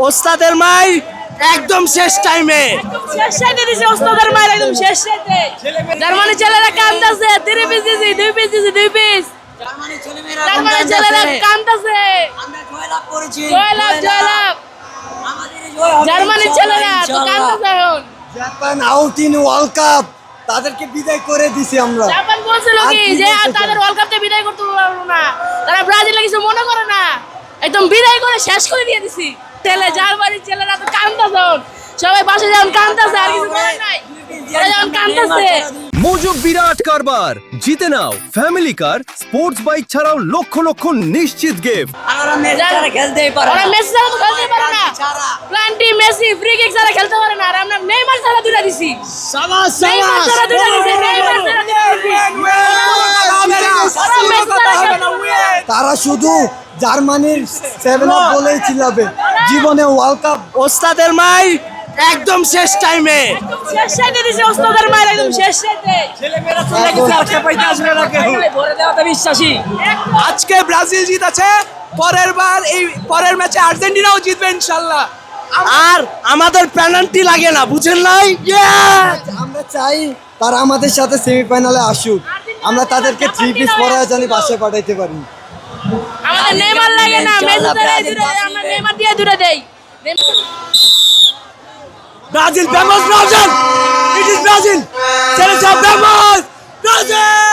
ওস্তাদের মাই একদম শেষ টাইমে শেষ সাইডে দিছে ওস্তাদের মায়ের একদম শেষ সাইডে জার্মানি ছেলেরা কাঁদতাছে 3 পিস দিছি 2 পিস দিছি 2 পিস জার্মানি ছেলেরা কাঁদতাছে আমরা জয়লাভ করেছি জয়লাভ আমাদের এই জয় হবে জার্মানি ছেলেরা তো কাঁদতাছে এখন Japan out in world cup তাদেরকে বিদায় করে দিছি আমরা। জাপান বলছিল কি যে আর তাদের ওয়ার্ল্ড কাপে বিদায় করতে পারবো না, তারা ব্রাজিলে কিছু মনে করে না, একদম বিদায় করে শেষ করে দিয়ে দিছি। ছেলে জার্মানি ছেলেরা তো কাঁদতাছে, সবাই পাশে যেমন কাঁদতাছে আর কিছু করার নাই, ওরা যেমন কাঁদতাছে। মজুব বিরাট কারবার জিতে নাও ফ্যামিলি কার স্পোর্টস বাইক ছাড়াও লক্ষ লক্ষ নিশ্চিত গিফট। আমরা মেসি ছাড়া খেলতেই পারে ওরা মেসি ছাড়া তো খেলতে পারে না, প্লান্টি মেসি ফ্রি কিক ছাড়া খেলতে পারে না, আর আমরা নেইমার ছাড়া দুইটা দিছি। শাবাশ নেইমার ছাড়া দুইটা দিছি, নেইমার ছাড়া দুইটা দিছি। ওরা মেসি ছাড়া খেলতে পারে না। তারা শুধু জার্মানির 7 আপ বলেই চিল্লাবে, জীবনে ওয়ার্ল্ড কাপ। ওস্তাদের মাই একদম শেষ টাইমে শেষ সাইডে দিছে ওস্তাদের মায়ের একদম শেষ সাইডে ভরে দেওয়াতে বিশ্বাসী। আজকে ব্রাজিল জিতেছে, পরের ম্যাচে আর্জেন্টিনাও জিতবে ইনশাআল্লাহ। আর আমাদের পেনাল্টি লাগে না, বুঝেন নাই? আমরা চাই তারা আমাদের সাথে সেমিফাইনালে আসুক, আমরা তাদেরকে 3 পিস পরায় জানি বাসায় পাঠাইতে পারি। আমাদের নেইমার লাগে না, মেসি ছাড়া দুটো আমরা নেইমার দিয়ে দুটো দেই। Brazil, vamos Brazil! It is Brazil! Seleção, vamos! Brazil!